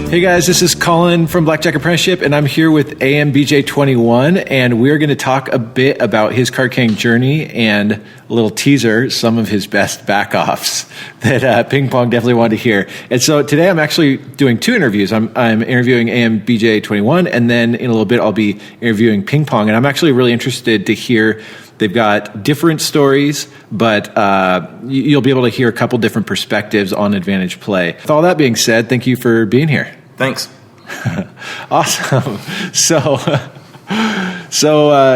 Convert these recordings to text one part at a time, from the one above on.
Hey guys, this is Colin from Blackjack Apprenticeship, and I'm here with ambj21, and we're going to talk a bit about his card carrying journey and a little teaser, some of his best back-offs that Ping Pong definitely wanted to hear. And so today I'm actually doing two interviews. I'm interviewing ambj21, and then in a little bit I'll be interviewing Ping Pong, and I'm actually really interested to hear. They've got different stories, but you'll be able to hear a couple different perspectives on advantage play. With all that being said, thank you for being here. Thanks. Awesome. So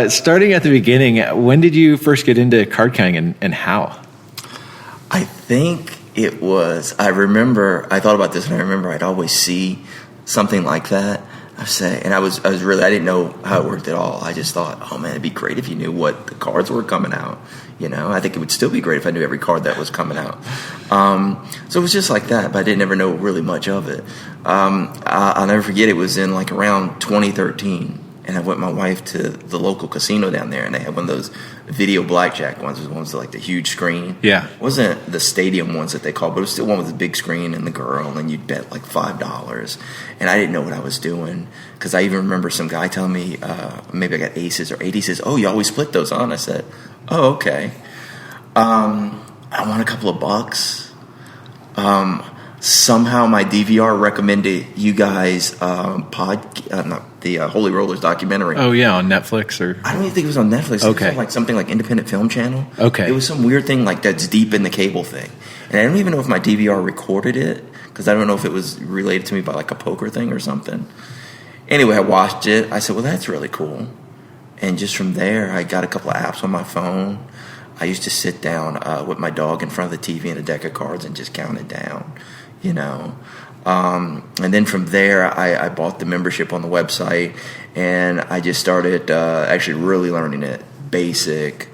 starting at the beginning, when did you first get into card carrying and how? I think it was, I thought about this and I remember I'd always see something like that. I didn't know how it worked at all. I just thought, oh man, it'd be great if you knew what the cards were coming out. You know, I think it would still be great if I knew every card that was coming out. So it was just like that, but I didn't ever know really much of it. I'll never forget, it was in like around 2013, and I went with my wife to the local casino down there, and they had one of those video blackjack ones. It was ones with like the huge screen. Yeah. It wasn't the stadium ones that they called, but it was still one with the big screen and the girl, and you'd bet like $5. And I didn't know what I was doing, because I even remember some guy telling me, maybe I got aces or 80. He says, oh, you always split those on? I said, oh, okay. I won a couple of bucks. Somehow my DVR recommended you guys not the Holy Rollers documentary. Oh yeah, on Netflix or I don't even think it was on Netflix. Okay, it was like something like Independent Film Channel. Okay, it was some weird thing like that's deep in the cable thing, and I don't even know if my DVR recorded it because I don't know if it was related to me by like a poker thing or something. Anyway, I watched it. I said, well, that's really cool, and just from there, I got a couple of apps on my phone. I used to sit down with my dog in front of the TV and a deck of cards and just count it down. You know, and then from there, I bought the membership on the website, and I just started actually really learning it, basic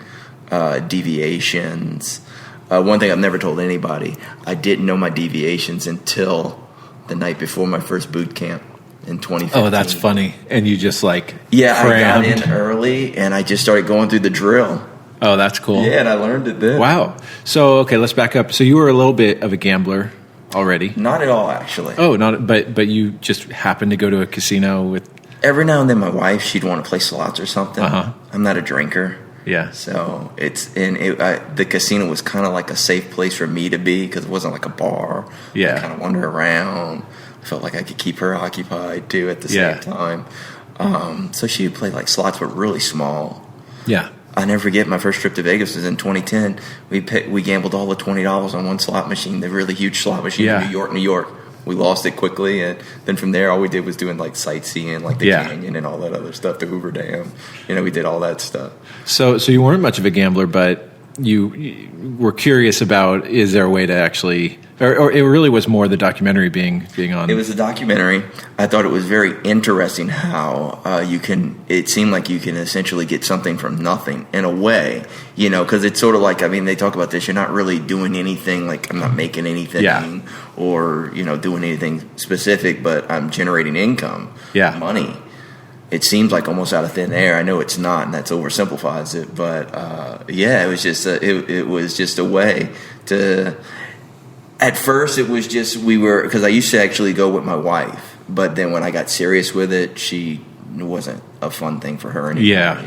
deviations. One thing I've never told anybody, I didn't know my deviations until the night before my first boot camp in 2015. Oh, that's funny. And you just like crammed. I got in early, and I just started going through the drill. Oh, that's cool. Yeah, and I learned it then. Wow. So, okay, let's back up. So you were a little bit of a gambler already? Not at all, actually. Oh, but you just happened to go to a casino with... Every now and then my wife, she'd want to play slots or something. Uh-huh. I'm not a drinker. Yeah. So the casino was kind of like a safe place for me to be because it wasn't like a bar. Yeah. I kind of wander around. I felt like I could keep her occupied too at the same time. So she would play like slots, but really small. Yeah. I never forget my first trip to Vegas was in 2010. We gambled all the $20 on one slot machine, the really huge slot machine in New York. We lost it quickly, and then from there, all we did was doing like sightseeing, like the canyon and all that other stuff, the Hoover Dam. You know, we did all that stuff. So you weren't much of a gambler, but you were curious about, is there a way to actually, or it really was more the documentary being on? It was a documentary. I thought it was very interesting how it seemed like you can essentially get something from nothing in a way, you know, because it's sort of like, I mean, they talk about this, you're not really doing anything, like I'm not making anything or, you know, doing anything specific, but I'm generating income, money. It seems like almost out of thin air. I know it's not, and that oversimplifies it. But it was just it was just a way to. At first, it was just because I used to actually go with my wife, but then when I got serious with it, it wasn't a fun thing for her anymore. Yeah,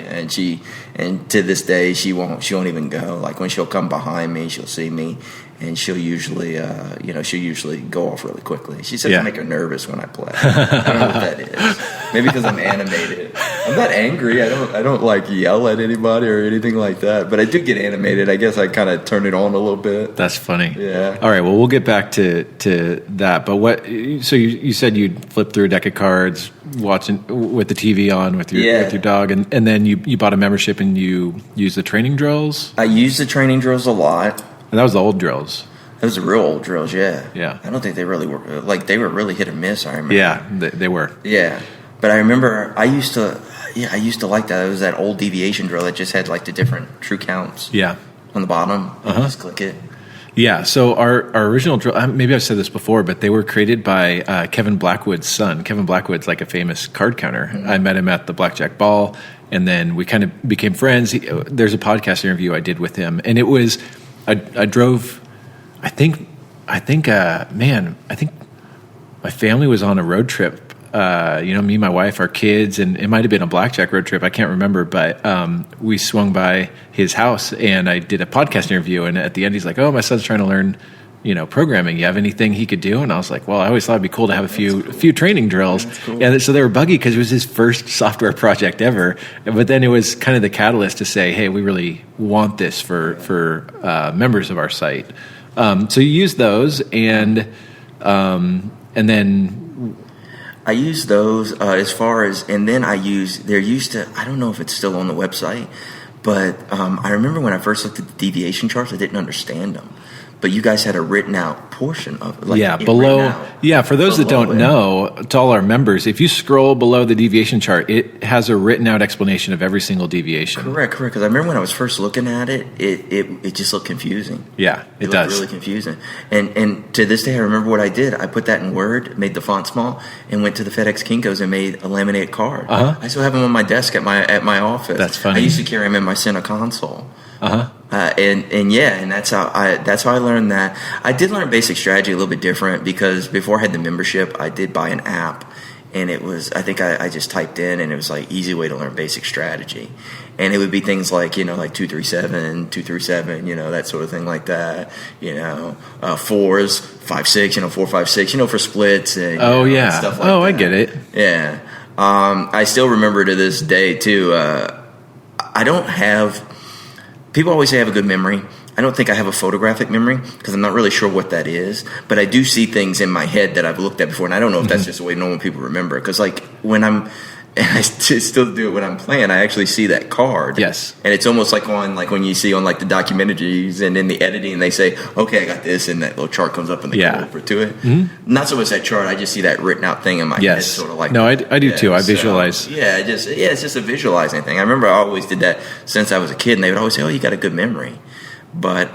and to this day she won't even go. Like when she'll come behind me, she'll see me. And she'll usually go off really quickly. She says I make her nervous when I play. I don't know what that is. Maybe because I'm animated. I'm not angry. I don't like yell at anybody or anything like that. But I do get animated. I guess I kind of turn it on a little bit. That's funny. Yeah. All right. Well, we'll get back to that. But what? So you said you'd flip through a deck of cards, watching with the TV on with your dog, and then you bought a membership and you used the training drills. I used the training drills a lot. And that was the old drills. That was the real old drills, yeah. Yeah. I don't think they really were, like, they were really hit or miss, I remember. Yeah, they were. Yeah. But I remember I used to like that. It was that old deviation drill that just had, like, the different true counts. Yeah. On the bottom. Just click it. Yeah, so our original drill, maybe I've said this before, but they were created by Kevin Blackwood's son. Kevin Blackwood's like a famous card counter. Mm-hmm. I met him at the Blackjack Ball, and then we kind of became friends. There's a podcast interview I did with him, and it was I drove. I think my family was on a road trip. Me, my wife, our kids, and it might have been a blackjack road trip. I can't remember, but we swung by his house, and I did a podcast interview. And at the end, he's like, "Oh, my son's trying to learn, programming. You have anything he could do?" And I was like, "Well, I always thought it'd be cool to have a few training drills." Cool. And so they were buggy because it was his first software project ever. But then it was kind of the catalyst to say, "Hey, we really want this for members of our site." So you use those, and then. I use those and then they're used to, I don't know if it's still on the website, but I remember when I first looked at the deviation charts, I didn't understand them. But you guys had a written out portion of it. Below. Yeah, for those that don't know, to all our members, if you scroll below the deviation chart, it has a written out explanation of every single deviation. Correct. Because I remember when I was first looking at it, it just looked confusing. Yeah, it does. Really confusing. And to this day, I remember what I did. I put that in Word, made the font small, and went to the FedEx Kinko's and made a laminated card. Uh-huh. I still have them on my desk at my office. That's funny. I used to carry them in my center console. Uh-huh. And that's how I learned that. I did learn basic strategy a little bit different because before I had the membership, I did buy an app, and it was, I think I just typed in, and it was like easy way to learn basic strategy, and it would be things like like 237, that sort of thing like that, fours, 5-6, 4-5-6, for splits and and stuff like that. I get it. Yeah, I still remember to this day too. I don't have. People always say I have a good memory. I don't think I have a photographic memory because I'm not really sure what that is. But I do see things in my head that I've looked at before, and I don't know if that's just the way normal people remember. Because when and I still do it when I'm playing, I actually see that card. Yes. And it's almost like when you see on the documentaries and in the editing, they say, "Okay, I got this," and that little chart comes up and they go over to it. Mm-hmm. Not so much that chart. I just see that written out thing in my head, sort of like. No, I do too. I visualize. So, it's just a visualizing thing. I remember I always did that since I was a kid, and they would always say, "Oh, you got a good memory," but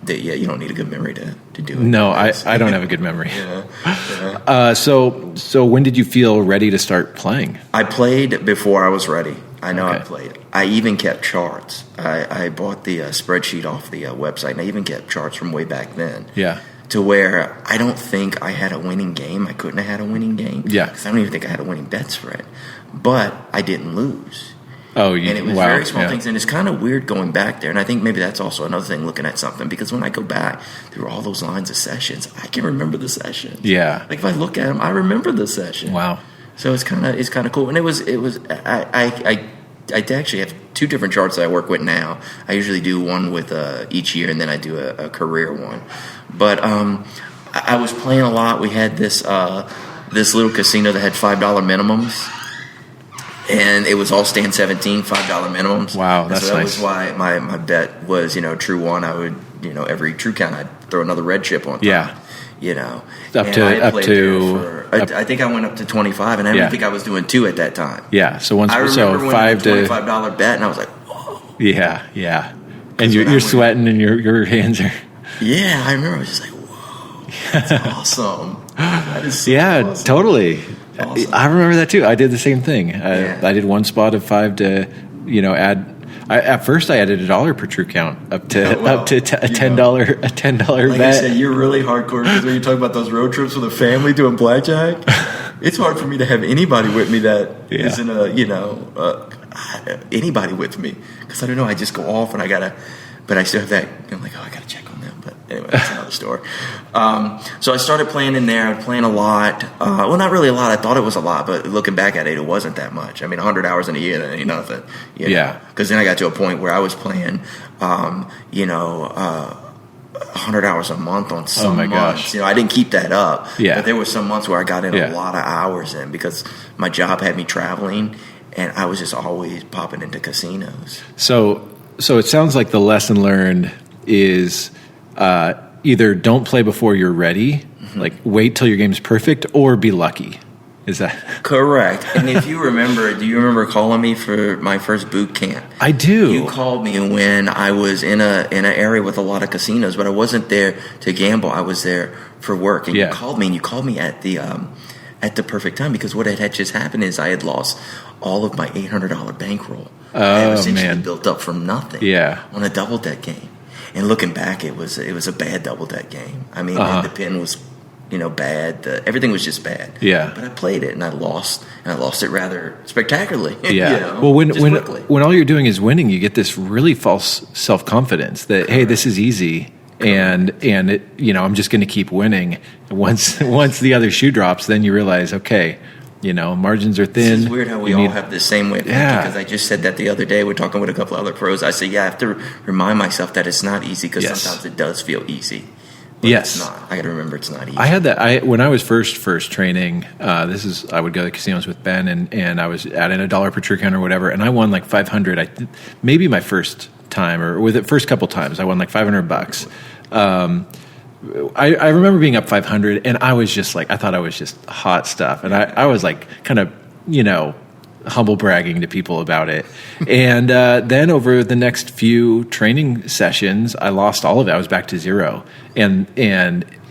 you don't need a good memory to do it. No, I don't have a good memory. Yeah. So when did you feel ready to start playing? I played before I was ready. I know. Okay. I played. I even kept charts. I bought the spreadsheet off the website, and I even kept charts from way back then. Yeah. To where I don't think I had a winning game. I couldn't have had a winning game. Yeah. Because I don't even think I had a winning bet spread. But I didn't lose. Oh, and it was very small things, and it's kind of weird going back there. And I think maybe that's also another thing, looking at something, because when I go back through all those lines of sessions, I can remember the sessions. Yeah, if I look at them, I remember the session. Wow. So it's kind of cool, and it was. I actually have two different charts that I work with now. I usually do one with each year, and then I do a career one. But I was playing a lot. We had this little casino that had $5 minimums. And it was all stand 17, $5 minimums. Wow, that's so that nice. was why my bet was, true one. I would, every true count, I'd throw another red chip on top. Yeah. I think I went up to 25, and I didn't think I was doing two at that time. Yeah. So I remember when I $25 bet, and I was like, whoa. Yeah. And you're sweating, and your hands are. Yeah, I remember. I was just like, whoa, that's awesome. That is so awesome. Totally. Awesome. I remember that too. I did the same thing. I did one spot of 5 to, add. At first, I added $1 per true count up to a $10 like bet. I said, you're really hardcore because when you talk about those road trips with a family doing blackjack, it's hard for me to have anybody with me that isn't anybody with me, because I don't know. I just go off and but I still have that. I'm like, I gotta check on them. But anyway, that's another story. So I started playing in there. I was playing a lot. Well, not really a lot. I thought it was a lot, but looking back at it, it wasn't that much. I mean, 100 hours in a year, that ain't nothing. Because then I got to a point where I was playing, 100 hours a month on some months. Gosh. I didn't keep that up. Yeah. But there were some months where I got in a lot of hours in because my job had me traveling, and I was just always popping into casinos. So it sounds like the lesson learned is either don't play before you're ready, like wait till your game's perfect, or be lucky. Is that correct? And if you remember, do you remember calling me for my first boot camp? I do. You called me when I was in an area with a lot of casinos, but I wasn't there to gamble. I was there for work, and you called me. And you called me at the perfect time, because what had just happened is I had lost all of my $800 bankroll. I had essentially built up from nothing. Yeah. On a double deck game. And looking back, it was a bad double deck game. I mean, the pin was, bad. Everything was just bad. Yeah. But I played it and I lost it rather spectacularally. Yeah. Well, when all you're doing is winning, you get this really false self-confidence that, hey, this is easy. And it, I'm just going to keep winning. Once the other shoe drops, then you realize, okay, margins are thin. It's weird how we all have the same way of thinking, Yeah. because I just said that the other day. We're talking with a couple other pros. I said, I have to remind myself that it's not easy, because Yes. sometimes it does feel easy. But Yes. it's not. I got to remember it's not easy. I had that. When I was first training, I would go to casinos with Ben, and I was adding $1 per true count or whatever, and I won like 500. Maybe my first time, or with the first couple times, I won like $500. I remember being up 500, and I was just like, I thought I was just hot stuff, and I was like kind of humble bragging to people about it. And then over the next few training sessions, I lost all of it. I was back to zero, and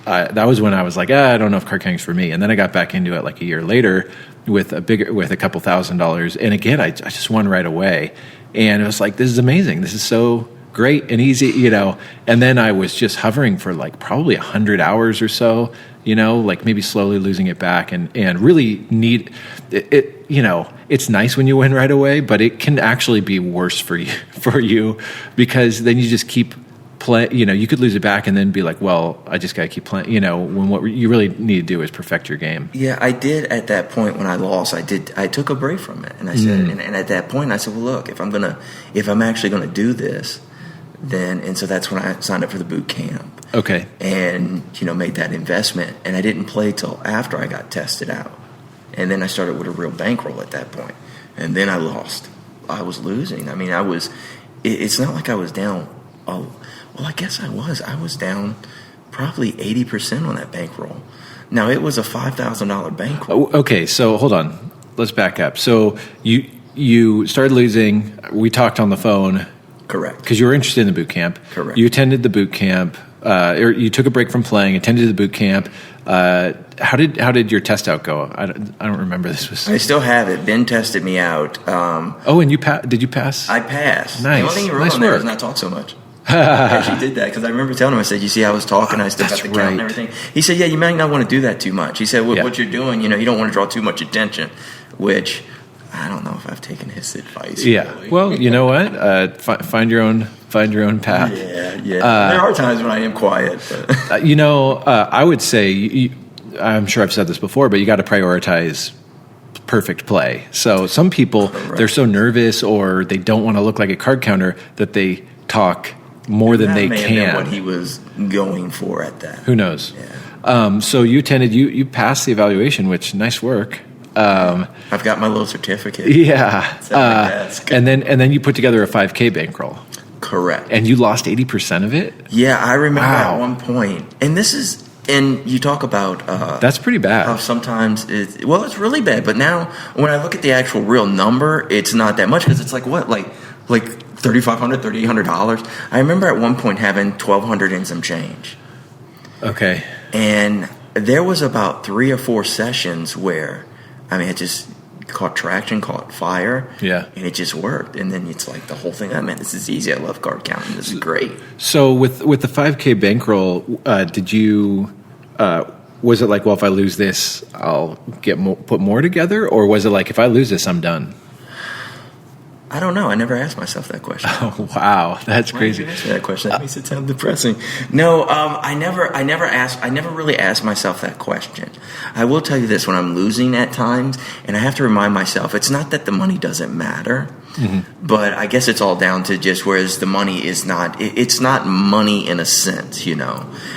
that was when I was like, I don't know if card counting's for me. And then I got back into it like a year later with a couple $1,000s, and again I just won right away, and it was like, this is amazing. This is so great and easy, and then I was just hovering for like probably 100 hours or so, like maybe slowly losing it back, and really need it. It's nice when you win right away, but it can actually be worse for you because then you just keep playing. You could lose it back and then be like, well, I just got to keep playing. When what you really need to do is perfect your game. Yeah, I did at that point when I lost. I took a break from it, and I said, and at that point I said, well, look, if I'm actually gonna do this, and so that's when I signed up for the boot camp. Okay. And made that investment, and I didn't play till after I got tested out, and then I started with a real bankroll at that point, and then I lost. I was losing. I mean, it's not like I was down. Oh, well, I guess I was. I was down probably 80% on that bankroll. Now it was a $5,000 bankroll. Okay, so hold on. Let's back up. So you started losing. We talked on the phone. Correct. Because you were interested in the boot camp. Correct. You attended the boot camp, or you took a break from playing, attended the boot camp. How did your test out go? I don't remember. I still have it. Ben tested me out. And you did you pass? I passed. Nice. The only thing he wrote Nice on there work. is not talk so much. I actually did that because I remember telling him, I said, you see, I was talking, I still got the count and everything. He said, yeah, you might not want to do that too much. He said, what you're doing, you don't want to draw too much attention, which I don't know if I've taken his advice. Yeah. Really. Well, you know what? Find your own path. Yeah. There are times when I am quiet. But. I would say, I'm sure I've said this before, but you got to prioritize perfect play. So some people, they're so nervous or they don't want to look like a card counter that they talk more than they may can. have been what he was going for at that. Who knows? Yeah. So you attended, you passed the evaluation, which nice work. I've got my little certificate. Yeah. It's at my desk. And then you put together a 5K bankroll. Correct. And you lost 80% of it? Yeah, I remember at one point. And you talk about that's pretty bad. How sometimes it's really bad. But now when I look at the actual real number, it's not that much because it's like what, like $3,500, $3,800. I remember at one point having $1,200 and some change. Okay. And there was about 3 or 4 sessions where, it just caught traction, caught fire. Yeah. And it just worked. And then it's like the whole thing, this is easy. I love card counting. This is great. So with the 5K bankroll, did you, was it like, well, if I lose this, I'll put more together? Or was it like, if I lose this, I'm done? I don't know. I never asked myself that question. Oh, wow. That's crazy. Why did you ask me that question? That makes it sound depressing. No, I never really asked myself that question. I will tell you this, when I'm losing at times, and I have to remind myself, it's not that the money doesn't matter, but I guess it's all down to just whereas the money is not, it's not money in a sense, And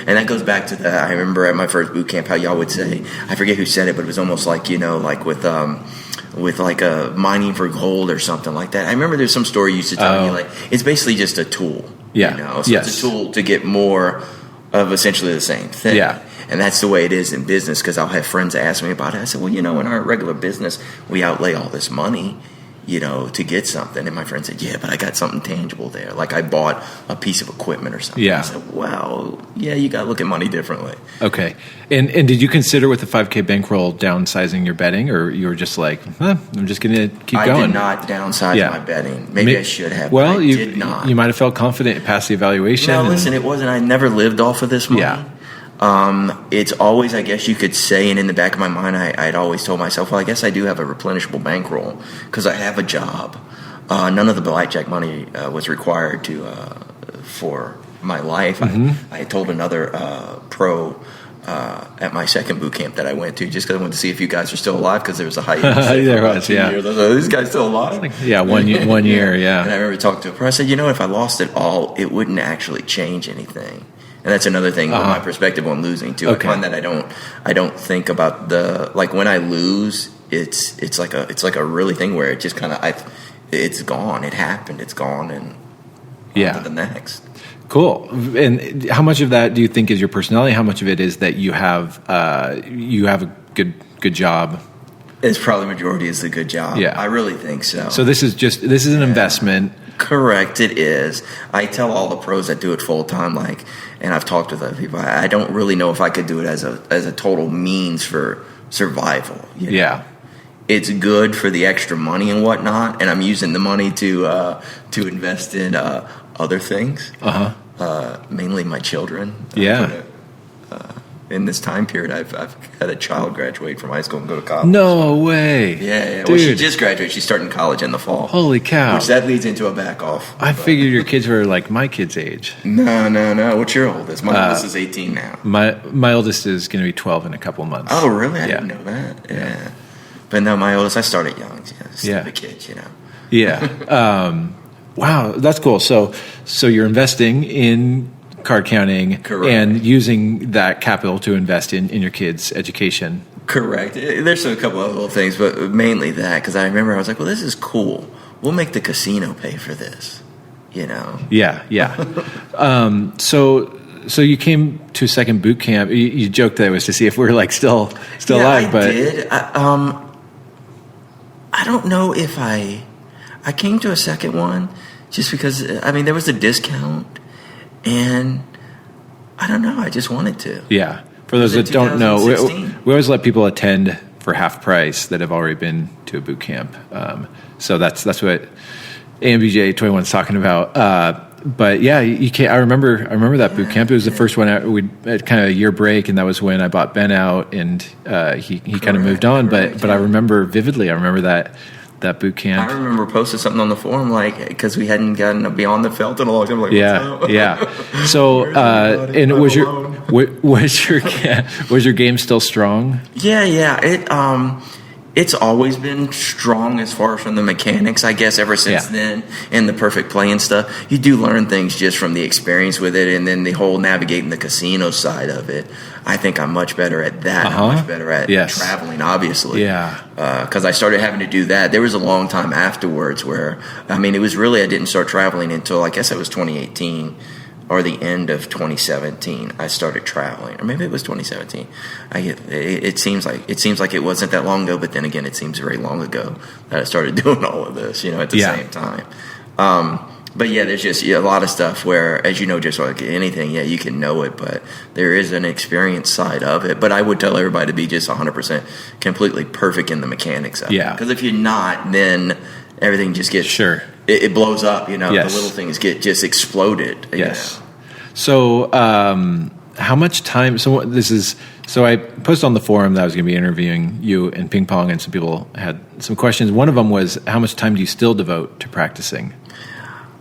that goes back to I remember at my first boot camp how y'all would say, I forget who said it, but it was almost like, like with like a mining for gold or something like that. I remember there's some story you used to tell me, like, it's basically just a tool. Yeah. So it's a tool to get more of essentially the same thing. Yeah. And that's the way it is in business, because I'll have friends ask me about it. I said, well, in our regular business, we outlay all this money, to get something. And my friend said, yeah, but I got something tangible there. Like I bought a piece of equipment or something. Yeah. I said, well, yeah, you got to look at money differently. Okay. And did you consider with the 5K bankroll downsizing your betting, or you were just like, I'm just going to keep going? I did not downsize my betting. Maybe I should have. Well, I did not. You might have felt confident it passed the evaluation. No, listen, it wasn't. I never lived off of this money. Yeah. It's always, I guess you could say, and in the back of my mind, I'd always told myself, well, I guess I do have a replenishable bankroll because I have a job. None of the blackjack money was required for my life. I had told another pro at my second boot camp that I went to, just because I wanted to see if you guys are still alive, because there was a hiatus. There was, yeah. Years. I was like, this guy's still alive? Yeah, 1 year, yeah. And I remember talking to a pro. I said, if I lost it all, it wouldn't actually change anything. And that's another thing with my perspective on losing too. Okay. I find that I don't think about when I lose, it's like a really thing where it just kind of it's gone. It happened. It's gone, and on to the next. Cool. And how much of that do you think is your personality? How much of it is that you have a good job? It's probably majority is the good job. Yeah, I really think so. So this is an investment. Correct, it is. I tell all the pros that do it full time, and I've talked with other people, I don't really know if I could do it as a total means for survival. Yeah. It's good for the extra money and whatnot, and I'm using the money to invest in other things. Mainly my children. Yeah. In this time period, I've had a child graduate from high school and go to college. No way. Yeah. Dude. Well, she just graduated. She's starting college in the fall. Holy cow. Which that leads into a back off. I figured your kids were like my kids' age. No. What's your oldest? My oldest is 18 now. My oldest is going to be 12 in a couple months. Oh, really? I didn't know that. Yeah. But no, my oldest, I started young. Still a kid, Yeah. Wow, that's cool. So you're investing in card counting. Correct. And using that capital to invest in your kids' education. Correct. There's a couple of little things, but mainly that, because I remember I was like, well, this is cool. We'll make the casino pay for this, Yeah. So you came to a second boot camp. You joked that it was to see if we were still alive. But I did. I don't know if I came to a second one just because, there was a discount, and I don't know, I just wanted to. Yeah. For those that don't know, we always let people attend for half price that have already been to a boot camp. So that's what ambj21 is talking about. But yeah, you can't. I remember that boot camp. It was the first one. We had kind of a year break, and that was when I bought Ben out, and he kind of moved on. But I remember vividly. I remember that boot camp. I remember posting something on the forum because we hadn't gotten beyond the felt in a long time. What's up? Yeah. So and was your game still strong? Yeah. It's always been strong as far as from the mechanics, I guess, ever since then, and the perfect play and stuff. You do learn things just from the experience with it, and then the whole navigating the casino side of it. I think I'm much better at that. I'm much better at traveling, obviously. Yeah. Because I started having to do that. There was a long time afterwards where, it was really, I didn't start traveling until, I guess it was 2018. Or the end of 2017, I started traveling, or maybe it was 2017. It seems like it wasn't that long ago, but then again, it seems very long ago that I started doing all of this, at the same time. But yeah, there's just a lot of stuff where, as you know, just like anything, you can know it, but there is an experience side of it. But I would tell everybody to be just 100% completely perfect in the mechanics of it. Because if you're not, then everything just gets it blows up. The little things get just exploded. Yes. So how much time? So I posted on the forum that I was going to be interviewing you and Ping Pong, and some people had some questions. One of them was, how much time do you still devote to practicing?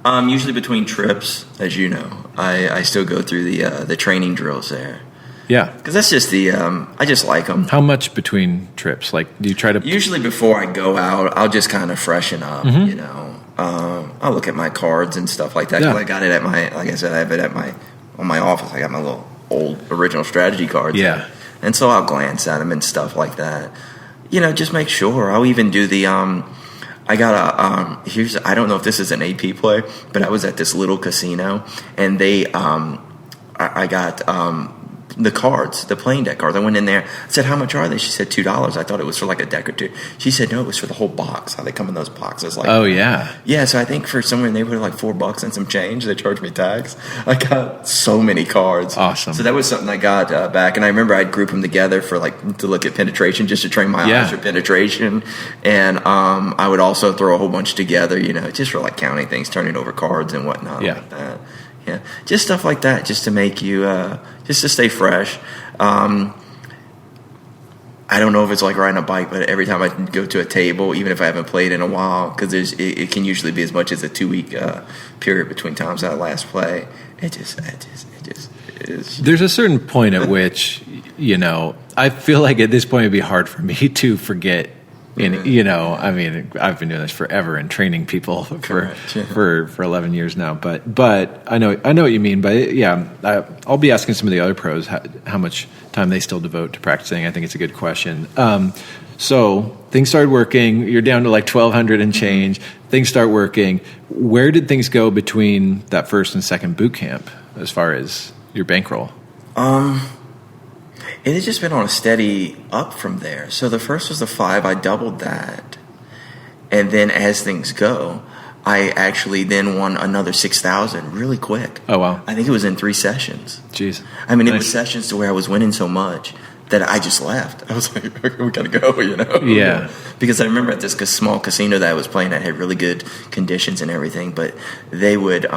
Usually between trips, as you know, I still go through the training drills there. Yeah, because that's just I just like them. How much between trips? Do you try to? Usually before I go out, I'll just kind of freshen up. I'll look at my cards and stuff like that. Because I got it at like I said, I have it at my office. I got my little old original strategy cards. Yeah, and so I'll glance at them and stuff like that. Just make sure. I'll even do the. I got a I don't know if this is an AP play, but I was at this little casino, and they I got the cards, the playing deck cards. I went in there. I said, "How much are they?" She said, $2. I thought it was for like a deck or two. She said, "No, it was for the whole box. How they come in those boxes?" Like, oh yeah, yeah. So I think for somewhere in the neighborhood like $4 and some change, they charged me tax. I got so many cards. Awesome. So that was something I got back, and I remember I'd group them together for like to look at penetration, just to train my eyes for penetration, and I would also throw a whole bunch together, just for like counting things, turning over cards and whatnot, like that. Yeah, just stuff like that, just to make you, just to stay fresh. I don't know if it's like riding a bike, but every time I go to a table, even if I haven't played in a while, because it can usually be as much as a 2-week period between times I last play. It just is. There's a certain point at which, I feel like at this point it'd be hard for me to forget. I mean, I've been doing this forever and training people for 11 years now. But I know what you mean. But yeah, I'll be asking some of the other pros how much time they still devote to practicing. I think it's a good question. So things started working. You're down to like 1,200 and change. Things start working. Where did things go between that first and second boot camp as far as your bankroll? It has just been on a steady up from there. So the first was the 5. I doubled that. And then as things go, I actually then won another 6,000 really quick. Oh, wow. I think it was in 3 sessions. Jeez. I mean, It was sessions to where I was winning so much that I just left. I was like, we got to go, Yeah. Because I remember at this small casino that I was playing at had really good conditions and everything, but they would...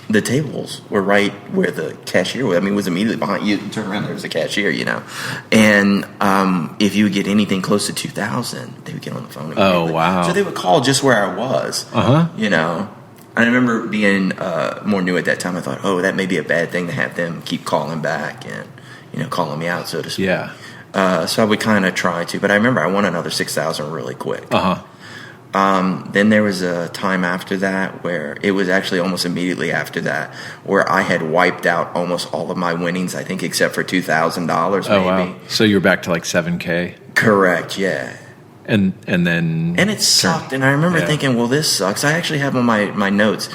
the tables were right where the cashier was. I mean, it was immediately behind you. Turn around, there was a cashier, And if you would get anything close to 2,000, they would get on the phone. Oh, wow. So they would call just where I was. And I remember being more new at that time. I thought, that may be a bad thing to have them keep calling back and, calling me out, so to speak. Yeah. So I would kind of try to. But I remember I won another 6,000 really quick. Then there was a time after that where it was actually almost immediately after that where I had wiped out almost all of my winnings, I think, except for $2,000 maybe. Oh, wow. So you were back to like 7K? Correct, yeah. And then... And it sucked. And I remember thinking, well, this sucks. I actually have on my notes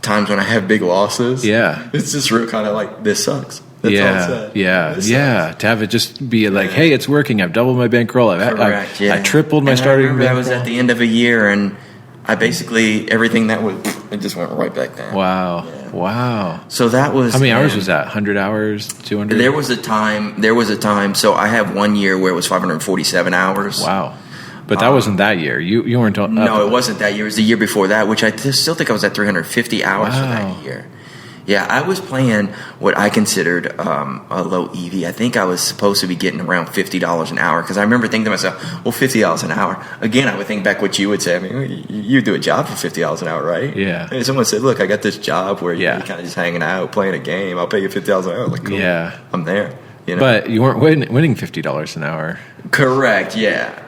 times when I have big losses. Yeah. It's just real kind of like, this sucks. That's all it said. Yeah. To have it just be like, hey, it's working. I've doubled my bankroll. I tripled my starting bankroll. I was at the end of a year, and I basically everything it just went right back down. Wow. Yeah. Wow. So that was how many hours was that? 100 hours? 200? There was a time. So I have 1 year where it was 547 hours. Wow. But that wasn't that year. You weren't. No, it wasn't that year. It was the year before that, which I still think I was at 350 hours for that year. Yeah, I was playing what I considered a low EV. I think I was supposed to be getting around $50 an hour because I remember thinking to myself, well, $50 an hour. Again, I would think back what you would say. I mean, you do a job for $50 an hour, right? Yeah. And someone said, look, I got this job where you're kind of just hanging out, playing a game. I'll pay you $50 an hour. Like, cool. Yeah. I'm there. But you weren't winning $50 an hour. Correct, yeah.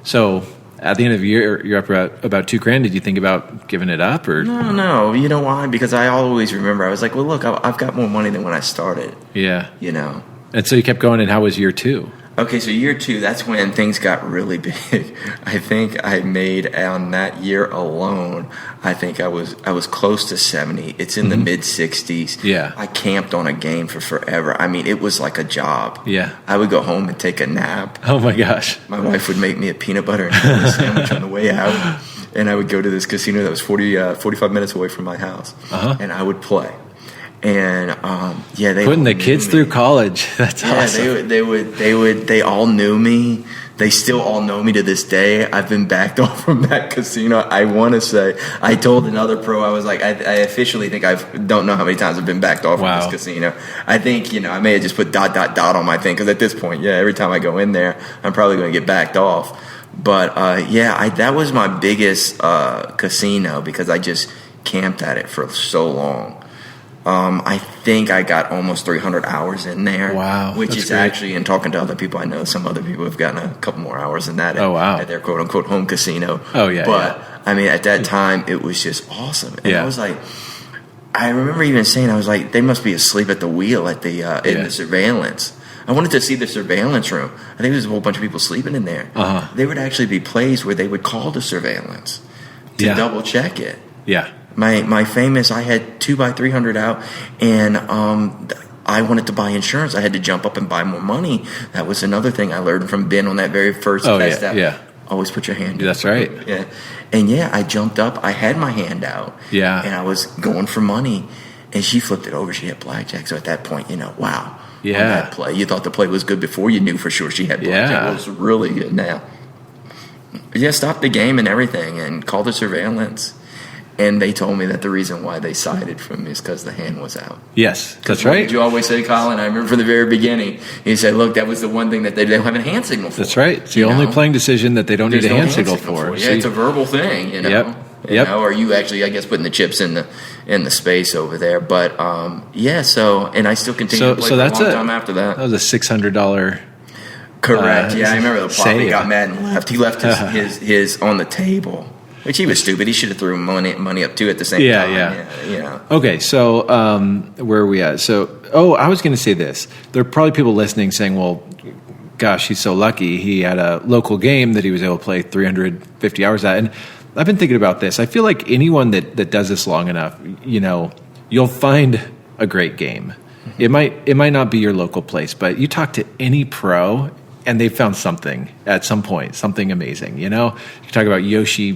So... At the end of the year, you're up about $2,000. Did you think about giving it up, or no? You know why? Because I always remember I was like, well, look, I've got more money than when I started. Yeah, And so you kept going. And how was year 2? Okay, so year 2, that's when things got really big. I think I made on that year alone. I think I was close to 70. It's in the mid 60s. Yeah, I camped on a game for forever. I mean, it was like a job. Yeah, I would go home and take a nap. Oh my gosh! My wife would make me a peanut butter and jelly sandwich on the way out, and I would go to this casino that was 45 minutes away from my house, and I would play. And they putting the kids through college. That's awesome. They all knew me. They still all know me to this day. I've been backed off from that casino. I want to say I told another pro, I was like, I officially think don't know how many times I've been backed off from this casino. I think I may have just put ... on my thing because at this point, every time I go in there, I'm probably going to get backed off. But that was my biggest casino because I just camped at it for so long. I think I got almost 300 hours in there. Wow. Which is great. Actually, in talking to other people I know, some other people have gotten a couple more hours than that at their quote-unquote home casino. Oh, yeah. But, I mean, at that time, it was just awesome. And I was like, I remember even saying, I was like, they must be asleep at the wheel at the in the surveillance. I wanted to see the surveillance room. I think there's a whole bunch of people sleeping in there. There would actually be plays where they would call the surveillance to double check it. Yeah. My famous, I had 2x300 out, and I wanted to buy insurance. I had to jump up and buy more money. That was another thing I learned from Ben on that very first test. Always put your hand down. That's right. Yeah. And I jumped up. I had my hand out. Yeah. And I was going for money, and she flipped it over. She had blackjack. So at that point, wow. Yeah. On that play, you thought the play was good before you knew for sure she had blackjack. Yeah. It was really good now. Yeah, stopped the game and everything and called the surveillance. And they told me that the reason why they sided from me is because the hand was out. Yes, that's right. You always say, Colin, I remember from the very beginning, you said, look, that was the one thing that they don't have a hand signal for. That's right. It's the only playing decision that they don't need a hand signal for. Yeah, it's a verbal thing, Yep. You know, or you actually, I guess, putting the chips in the space over there. But, and I still continue to play for a long time after that. That was a $600. Correct. I remember the Poppy got mad and left. He left his on the table. Which he was stupid. He should have threw money up too at the same time. Yeah. Okay, so where are we at? So, I was going to say this. There are probably people listening saying, well, gosh, he's so lucky. He had a local game that he was able to play 350 hours at. And I've been thinking about this. I feel like anyone that does this long enough, you'll find a great game. It might not be your local place, but you talk to any pro and they found something at some point, something amazing. You talk about Yoshi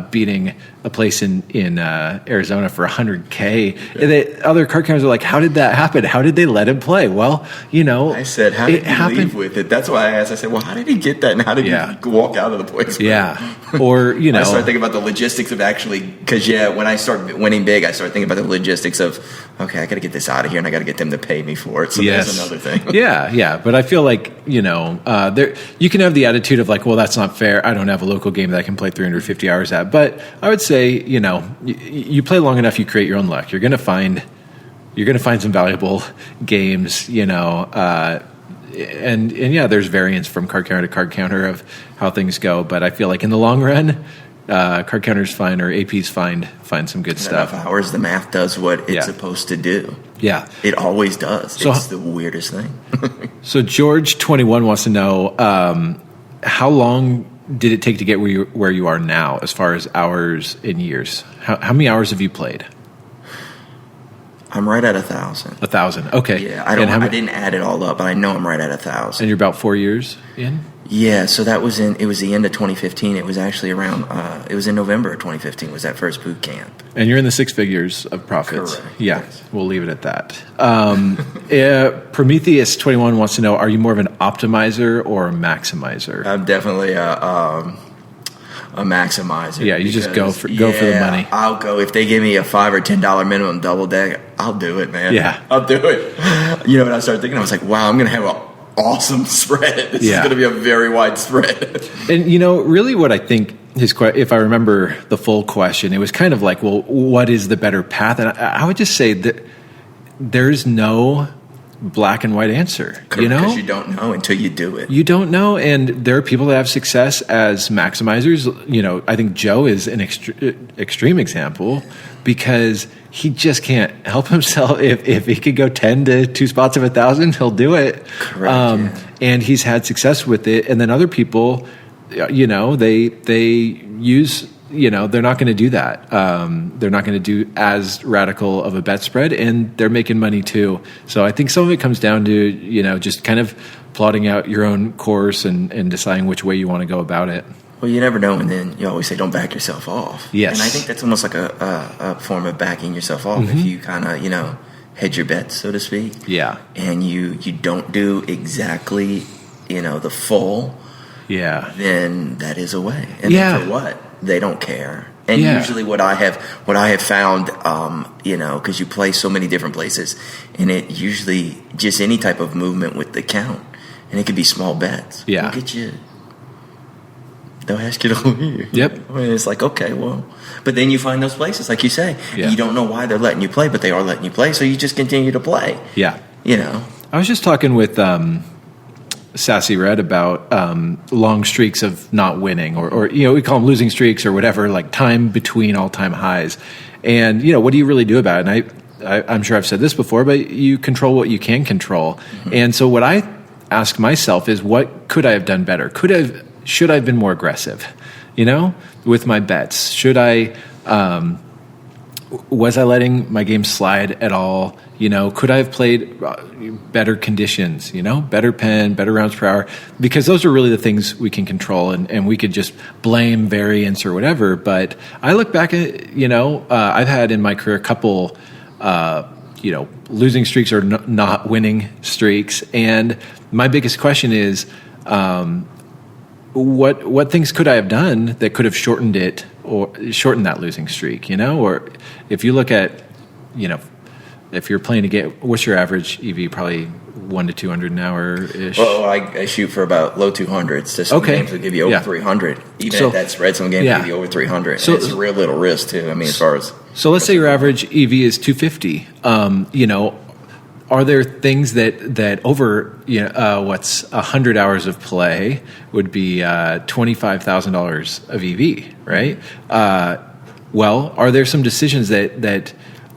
beating a place in Arizona for $100K. And other card counters are like, how did that happen? How did they let him play? Well, I said, how did he leave with it? That's why I asked. I said, well, how did he get that? And how did he walk out of the place? Yeah. Or, I started thinking about the logistics of actually, because, when I start winning big, I started thinking about the logistics of, okay, I got to get this out of here and I got to get them to pay me for it. So that's another thing. Yeah. But I feel like, there you can have the attitude of like, well, that's not fair. I don't have a local game that I can play 350 hours at. But I would say, you play long enough, you create your own luck. You're going to find some valuable games, and there's variance from card counter to card counter of how things go. But I feel like in the long run, card counters find or APs find some good stuff. Enough hours, the math does what it's supposed to do. Yeah, it always does. So, it's the weirdest thing. So George 21 wants to know how long did it take to get where you are now, as far as hours in years? How many hours have you played? I'm right at 1,000. 1,000. Okay. Yeah, I didn't add it all up, but I know I'm right at 1,000. And you're about 4 years in? Yeah, so it was the end of 2015. It was actually around, it was in November of 2015 was that first boot camp. And you're in the six figures of profits. Correct. Yeah, yes. We'll leave it at that. Prometheus 21 wants to know, are you more of an optimizer or a maximizer? I'm definitely a maximizer. Yeah, you just go for the money. I'll go. If they give me a $5 or $10 minimum double deck, I'll do it, man. Yeah. I'll do it. When I started thinking, I was like, wow, I'm going to have an awesome spread. This is going to be a very wide spread. And, really what I think if I remember the full question, it was kind of like, well, what is the better path? And I would just say that there's no black and white answer. Because you don't know until you do it. You don't know, and there are people that have success as maximizers. I think Joe is an extreme example because he just can't help himself. If he could go 10 to 2 spots of 1,000, he'll do it. Correct. And he's had success with it. And then other people, they use. They're not going to do that. They're not going to do as radical of a bet spread, and they're making money too. So I think some of it comes down to, just kind of plotting out your own course and deciding which way you want to go about it. Well, you never know, and then you always say don't back yourself off. Yes. And I think that's almost like a form of backing yourself off if you kind of, hedge your bets, so to speak. Yeah. And you don't do exactly, the full. Yeah. Then that is a way. And then for what? They don't care. And usually what I have found, because you play so many different places, and it usually just any type of movement with the count, and it could be small bets. Yeah. They'll ask you to leave. Yep. I mean, it's like, okay, well, but then you find those places, like you say, you don't know why they're letting you play, but they are letting you play, so you just continue to play. Yeah. I was just talking with Sassy Red about long streaks of not winning, or we call them losing streaks or whatever, like time between all-time highs. And what do you really do about it? And I'm sure I've said this before, but you control what you can control. Mm-hmm. And so what I ask myself is, what could I have done better? Should I have been more aggressive, with my bets? Should I was I letting my game slide at all? Could I have played better conditions, better pen, better rounds per hour? Because those are really the things we can control, and we could just blame variance or whatever. But I look back at, I've had in my career a couple, losing streaks or not winning streaks. And my biggest question is, what things could I have done that could have shortened it or shortened that losing streak, Or if you look at, if you're playing a game, what's your average EV? Probably 1 to 200 an hour-ish? Well, I shoot for about low 200s. So some games will give you over 300. Even at that spread, some games will give you over 300. So it's real little risk, too. I mean, as far as... So let's say your average EV is 250. Are there things that over, what's 100 hours of play would be $25,000 of EV, right? Well, are there some decisions that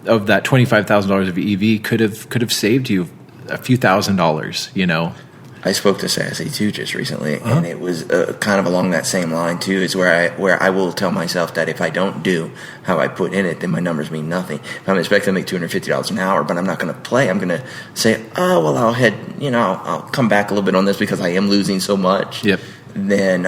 of that $25,000 of EV could have saved you a few $1,000s, I spoke to Sassy too just recently, and it was kind of along that same line too. Is where I will tell myself that if I don't do how I put in it, then my numbers mean nothing. If I'm expecting to make $250 an hour, but I'm not going to play, I'm going to say, oh well, I'll come back a little bit on this because I am losing so much. Yep. Then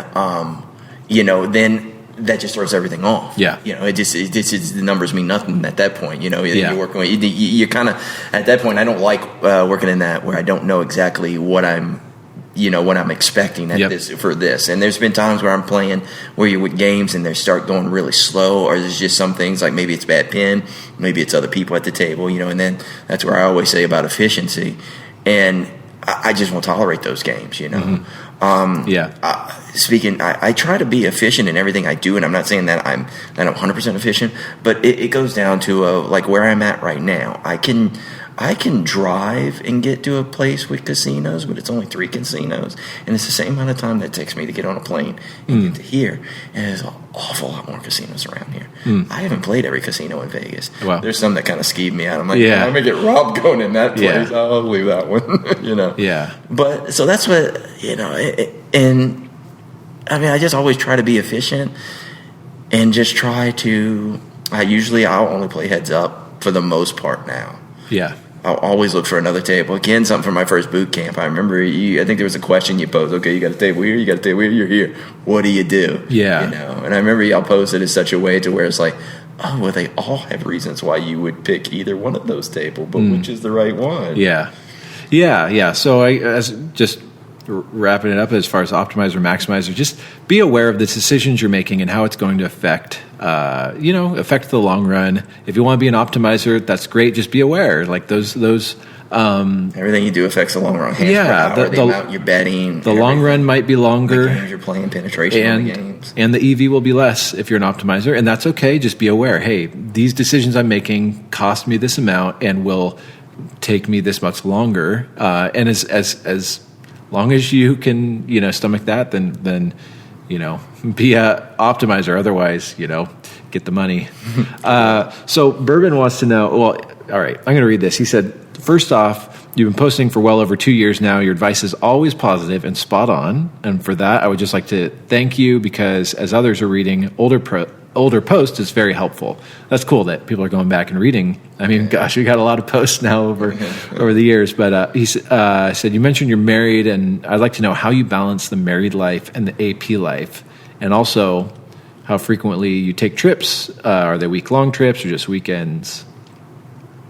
then that just throws everything off. Yeah. The numbers mean nothing at that point. You're working with, you're kind of, at that point, I don't like working in that where I don't know exactly what I'm expecting for this. And there's been times where I'm playing where you're with games and they start going really slow, or there's just some things like maybe it's bad pin, maybe it's other people at the table, and then that's where I always say about efficiency. And I just won't tolerate those games, Mm-hmm. I try to be efficient in everything I do, and I'm not saying that I'm 100% efficient, but it goes down to like where I'm at right now. I can drive and get to a place with casinos, but it's only 3 casinos, and it's the same amount of time that it takes me to get on a plane and get to here. And there's an awful lot more casinos around here. I haven't played every casino in Vegas. Wow. There's some that kind of skeeve me out. I'm like, I'm gonna get robbed going in that place. Yeah. I'll leave that one. Yeah. But so that's what and I mean, I just always try to be efficient and just try to. I'll only play heads up for the most part now. Yeah. I'll always look for another table. Again, something from my first boot camp. I remember I think there was a question you posed. Okay, you got a table here, you got a table here, you're here. What do you do? Yeah. And I remember y'all posed it in such a way to where it's like, oh, well, they all have reasons why you would pick either one of those tables, but which is the right one? Yeah. So as just wrapping it up, as far as optimizer, maximizer, just be aware of the decisions you're making and how it's going to affect the long run. If you want to be an optimizer, that's great. Just be aware, like those. Everything you do affects the long run. Hands per hour, the amount you're betting. The long run might be longer. The games you're playing, penetration on the games, and the EV will be less if you're an optimizer, and that's okay. Just be aware. Hey, these decisions I'm making cost me this amount and will take me this much longer. And as long as you can, stomach that, then be a optimizer. Otherwise, get the money. So Bourbon wants to know. Well, all right, I'm going to read this. He said, first off, you've been posting for well over 2 years now. Your advice is always positive and spot on. And for that, I would just like to thank you because as others are reading older posts, it's very helpful. That's cool that people are going back and reading. I mean, gosh, we got a lot of posts now over the years. But he said, you mentioned you're married, and I'd like to know how you balance the married life and the AP life, and also how frequently you take trips. Are they week-long trips or just weekends?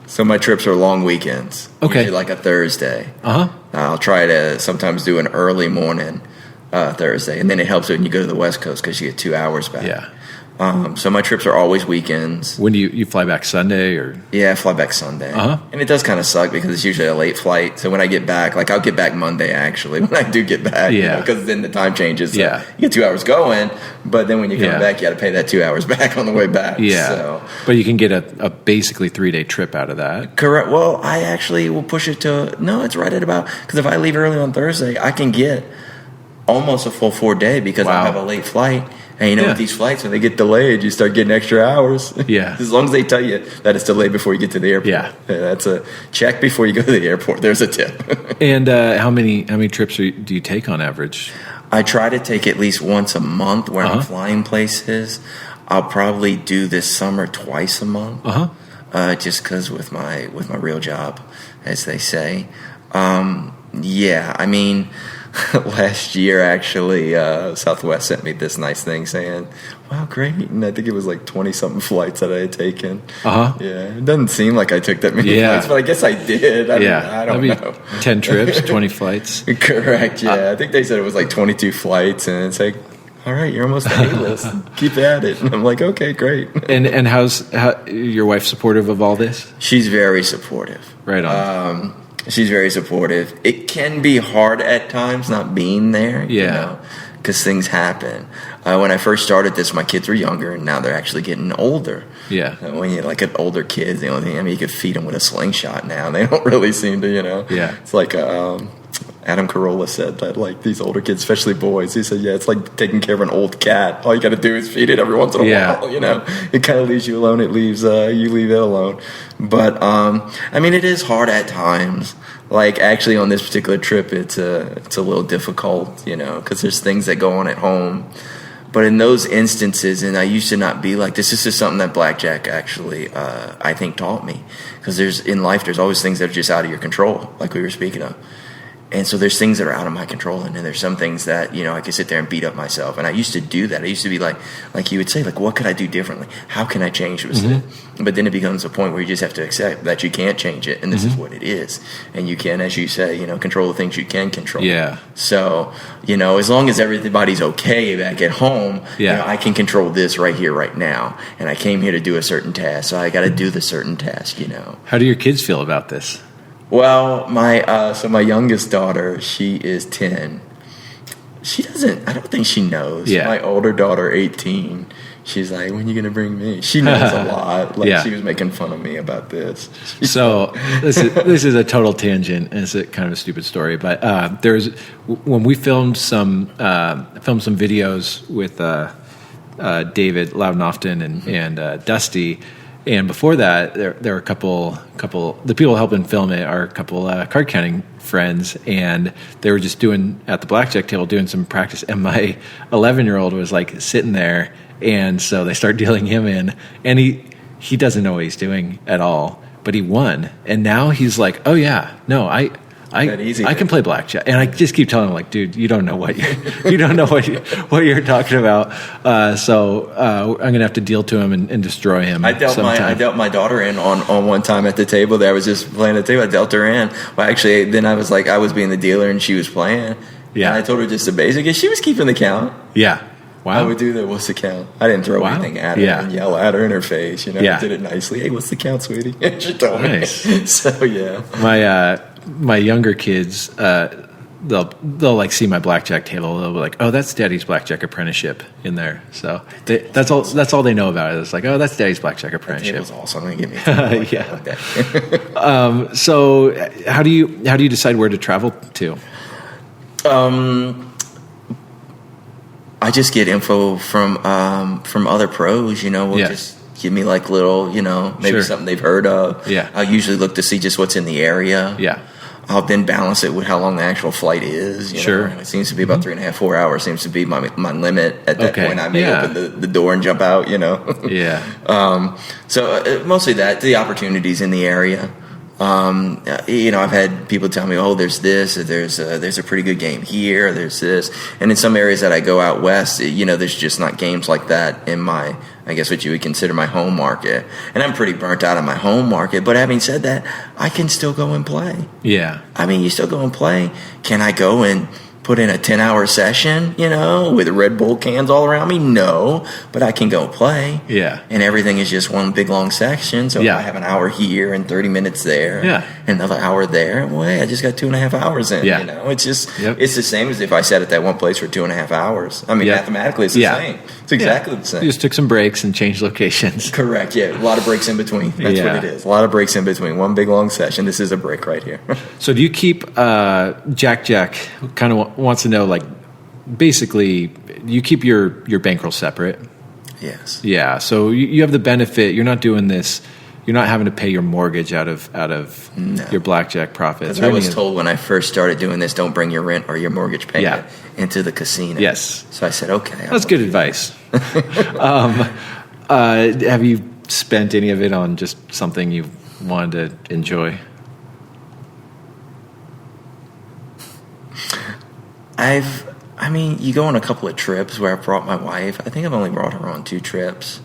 So my trips are long weekends. Okay. Usually like a Thursday. Uh-huh. I'll try to sometimes do an early morning Thursday, and then it helps when you go to the West Coast because you get 2 hours back. Yeah. So my trips are always weekends. When do you fly back Sunday or? Yeah, I fly back Sunday. Uh-huh. And it does kind of suck because it's usually a late flight. So when I get back, I'll get back Monday actually when I do get back. Yeah. Because then the time changes. So yeah. You get 2 hours going, but then when you come back, you got to pay that 2 hours back on the way back. Yeah. So. But you can get a basically 3-day trip out of that. Correct. Well, I actually will push it to, no, it's right at about, because if I leave early on Thursday, I can get almost a full 4-day because I have a late flight. And with these flights, when they get delayed, you start getting extra hours. Yeah. As long as they tell you that it's delayed before you get to the airport. Yeah. That's a check before you go to the airport. There's a tip. And how many trips do you take on average? I try to take at least once a month where I'm flying places. I'll probably do this summer twice a month. Just because with my real job, as they say. Yeah, I mean, last year actually, Southwest sent me this nice thing saying, "Wow, great!" And I think it was like 20-something flights that I had taken. Yeah, it doesn't seem like I took that many flights, but I guess I did. I mean, I don't know. 10 trips, 20 flights. Correct. Yeah, I think they said it was like 22 flights, and it's like, all right, you're almost A-list. Keep at it. And I'm like, okay, great. And how's your wife supportive of all this? She's very supportive. Right on. She's very supportive. It can be hard at times not being there, because things happen. When I first started this, my kids were younger, and now they're actually getting older. Yeah. When you look at older kids, the only thing, I mean, you could feed them with a slingshot now. They don't really seem to, Yeah. It's like Adam Carolla said that, like, these older kids, especially boys, he said, it's like taking care of an old cat. All you got to do is feed it every once in a while, It kind of leaves you alone. It leaves you leave it alone. But, I mean, it is hard at times. Like, actually, on this particular trip, it's a little difficult, because there's things that go on at home. But in those instances, and I used to not be like this is just something that blackjack actually, I think, taught me. Because in life, there's always things that are just out of your control, like we were speaking of. And so there's things that are out of my control, and then there's some things that, I can sit there and beat up myself. And I used to do that. I used to be like you would say, like, what could I do differently? How can I change this? But then it becomes a point where you just have to accept that you can't change it, and this is what it is. And you can, as you say, control the things you can control. Yeah. So, as long as everybody's okay back at home, I can control this right here, right now. And I came here to do a certain task, so I got to do the certain task, How do your kids feel about this? Well, my youngest daughter, she is 10. I don't think she knows. Yeah. My older daughter, 18, she's like, when are you going to bring me? She knows a lot. She was making fun of me about this. So this is a total tangent, and it's kind of a stupid story. But when we filmed some videos with David Loudon and Dusty. And before that, there were a couple. The people helping film it are a couple card counting friends, and they were just at the blackjack table doing some practice. And my 11-year-old was like sitting there, and so they start dealing him in, and he doesn't know what he's doing at all, but he won, and now he's like, oh yeah, no, I can play blackjack, and I just keep telling him, like, dude, you don't know what you don't know what you're talking about. So I'm gonna have to deal to him and destroy him. I dealt my daughter in on one time at the table. That I was just playing the table. I dealt her in. Well, actually, then I was like, I was being the dealer, and she was playing. Yeah. And I told her just the basic, and she was keeping the count. Yeah. Wow. I would do that. What's the count? I didn't throw anything at her and yell at her in her face. I did it nicely. Hey, what's the count, sweetie? She told me. So yeah. My younger kids, they'll like see my blackjack table. They'll be like, "Oh, that's Daddy's Blackjack Apprenticeship in there." So that's all they know about it. It's like, "Oh, that's Daddy's Blackjack Apprenticeship." It was awesome. Give me that. So how do you decide where to travel to? I just get info from other pros. Just give me like little, maybe something they've heard of. Yeah. I'll usually look to see just what's in the area. Yeah. I'll then balance it with how long the actual flight is. Sure. It seems to be about 3.5, 4 hours seems to be my limit. At that point, I may open the door and jump out, Yeah. So mostly the opportunities in the area. I've had people tell me, "Oh, there's this, or there's a pretty good game here, or there's this." And in some areas that I go out west, there's just not games like that in my, I guess what you would consider my home market. And I'm pretty burnt out on my home market. But having said that, I can still go and play. Yeah. I mean, you still go and play. Can I go and put in a 10-hour session, with Red Bull cans all around me? No, but I can go play. Yeah. And everything is just one big long section. So if I have an hour here and 30 minutes there, and another hour there, well, hey, I just got 2.5 hours in. Yeah. It's just it's the same as if I sat at that one place for 2.5 hours. I mean, mathematically, it's the same. It's exactly the same. You just took some breaks and changed locations. Correct. Yeah, a lot of breaks in between. That's what it is. A lot of breaks in between. One big long session. This is a break right here. So do you keep Jack kind of wants to know, like, basically, you keep your bankroll separate? Yes. Yeah. So you have the benefit. You're not doing this you're not having to pay your mortgage out of your blackjack profits. I was told when I first started doing this, don't bring your rent or your mortgage payment into the casino. Yes. So I said, okay. That's good advice. Have you spent any of it on just something you wanted to enjoy? You go on a couple of trips where I brought my wife. I think I've only brought her on 2 trips.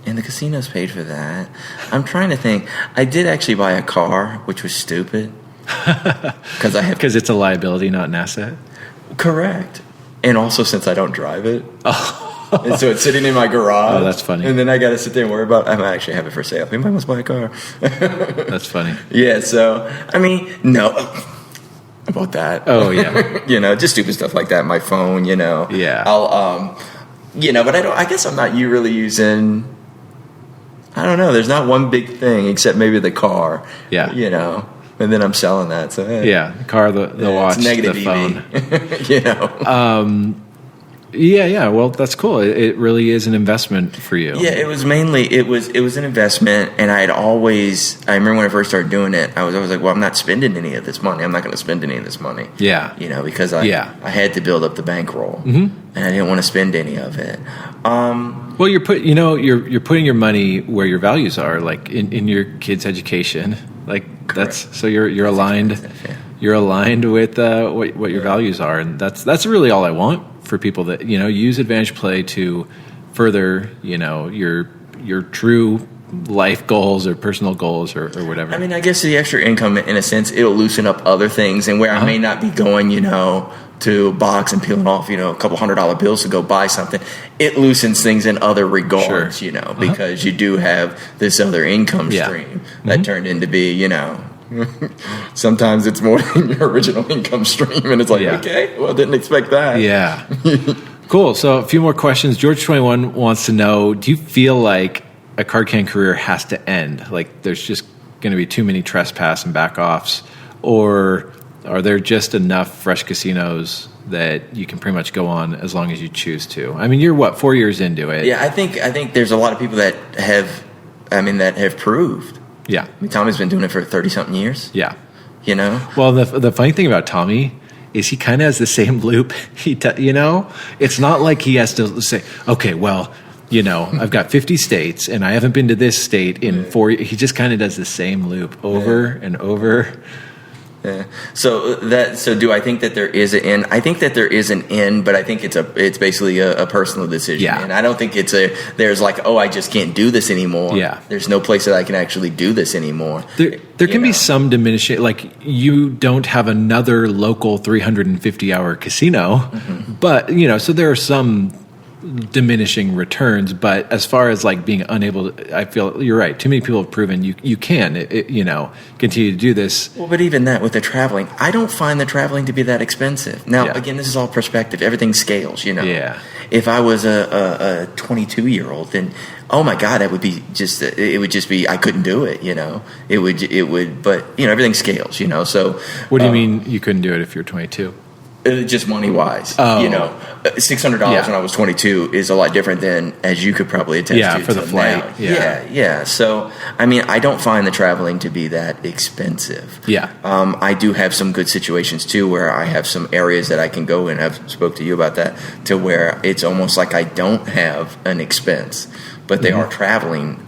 And the casino's paid for that. I'm trying to think. I did actually buy a car, which was stupid. Because it's a liability, not an asset? Correct. And also since I don't drive it. And so it's sitting in my garage. Oh, that's funny. And then I got to sit there and worry about, I might actually have it for sale. Anybody wants to buy a car? That's funny. Yeah, so, no. I bought that. Oh, yeah. Just stupid stuff like that. My phone, Yeah. I'll, but I guess I'm not really using, I don't know. There's not one big thing except maybe the car. Yeah. And then I'm selling that. So, yeah. The car, the watch, it's negative the phone. Yeah. Well, that's cool. It really is an investment for you. Yeah, it was mainly it was an investment, and I remember when I first started doing it, I was always like, well, I'm not spending any of this money. I'm not going to spend any of this money. Yeah, because I had to build up the bankroll, and I didn't want to spend any of it. Well, you're putting your money where your values are, like in your kids' education. Like Correct. You're aligned. Yeah. You're aligned with what your values are, and that's really all I want for people that use Advantage Play to further your true life goals or personal goals or whatever. I guess the extra income, in a sense, it'll loosen up other things, and where I may not be going, to box and peeling off, a couple $100 bills to go buy something, it loosens things in other regards, Sure. Because you do have this other income stream that turned into be, sometimes it's more than your original income stream, and it's like, okay, well, didn't expect that. Yeah. Cool. So a few more questions. George21 wants to know, do you feel like a card can career has to end? Like there's just going to be too many trespass and back-offs, or are there just enough fresh casinos that you can pretty much go on as long as you choose to? You're 4 years into it? Yeah, I think there's a lot of people that have proved. Yeah. Tommy's been doing it for 30-something years. Yeah. Well, the funny thing about Tommy is he kind of has the same loop. It's not like he has to say, okay, well, I've got 50 states and I haven't been to this state in 4 years. He just kind of does the same loop over and over. Yeah. So do I think that there is an end? I think that there is an end, but I think it's basically a personal decision. Yeah. And I don't think there's like, oh, I just can't do this anymore. Yeah. There's no place that I can actually do this anymore. There can be some diminishing, like you don't have another local 350-hour casino, but so there are some diminishing returns, but as far as like being unable to, I feel you're right. Too many people have proven you can continue to do this. Well, but even that with the traveling, I don't find the traveling to be that expensive. Now, again, this is all perspective. Everything scales, Yeah. If I was a 22-year-old, then oh my God, that would be it would just be I couldn't do it. It would, but everything scales. So what do you mean you couldn't do it if you're 22? Just money wise, $600 when I was 22 is a lot different than, as you could probably attest to, for the flight. Now. Yeah. So I don't find the traveling to be that expensive. Yeah. I do have some good situations too, where I have some areas that I can go in. I've spoke to you about that, to where it's almost like I don't have an expense, but they are traveling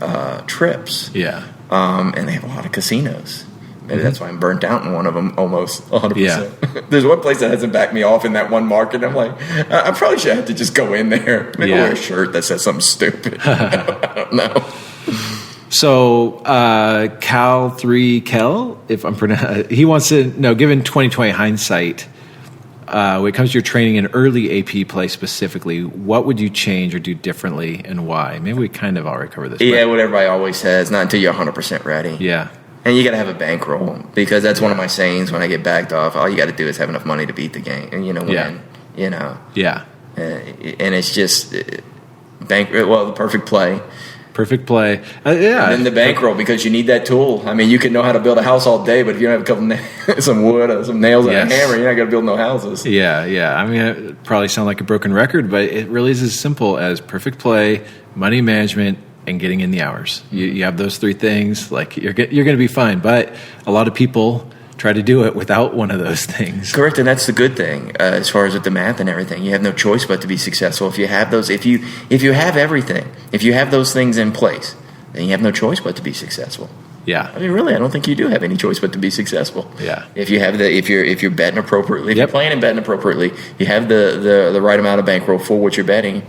trips. Yeah. And they have a lot of casinos. Maybe that's why I'm burnt out in one of them almost 100%. Yeah. There's one place that hasn't backed me off in that one market. I'm like, I probably should have to just go in there. Maybe wear a shirt that says something stupid. I don't know. So Cal3Kel, if I'm pronouncing, he wants to know, given 2020 hindsight, when it comes to your training in early AP play specifically, what would you change or do differently and why? Maybe we kind of already covered this. Yeah, what everybody always says, not until you're 100% ready. Yeah. And you got to have a bankroll, because that's one of my sayings when I get backed off. All you got to do is have enough money to beat the game, and win. Yeah. And it's just the perfect play. Perfect play. And then the bankroll, because you need that tool. You can know how to build a house all day, but if you don't have a couple some wood or some nails and a hammer, you're not going to build no houses. Yeah. It probably sound like a broken record, but it really is as simple as perfect play, money management, and getting in the hours. You have those three things, like you're going to be fine. But a lot of people try to do it without one of those things. Correct, and that's the good thing as far as with the math and everything. You have no choice but to be successful. If you have those, if you have everything, if you have those things in place, then you have no choice but to be successful. Yeah. I mean, really, I don't think you do have any choice but to be successful. Yeah. If you have if you're betting appropriately, if you're playing and betting appropriately, you have the right amount of bankroll for what you're betting.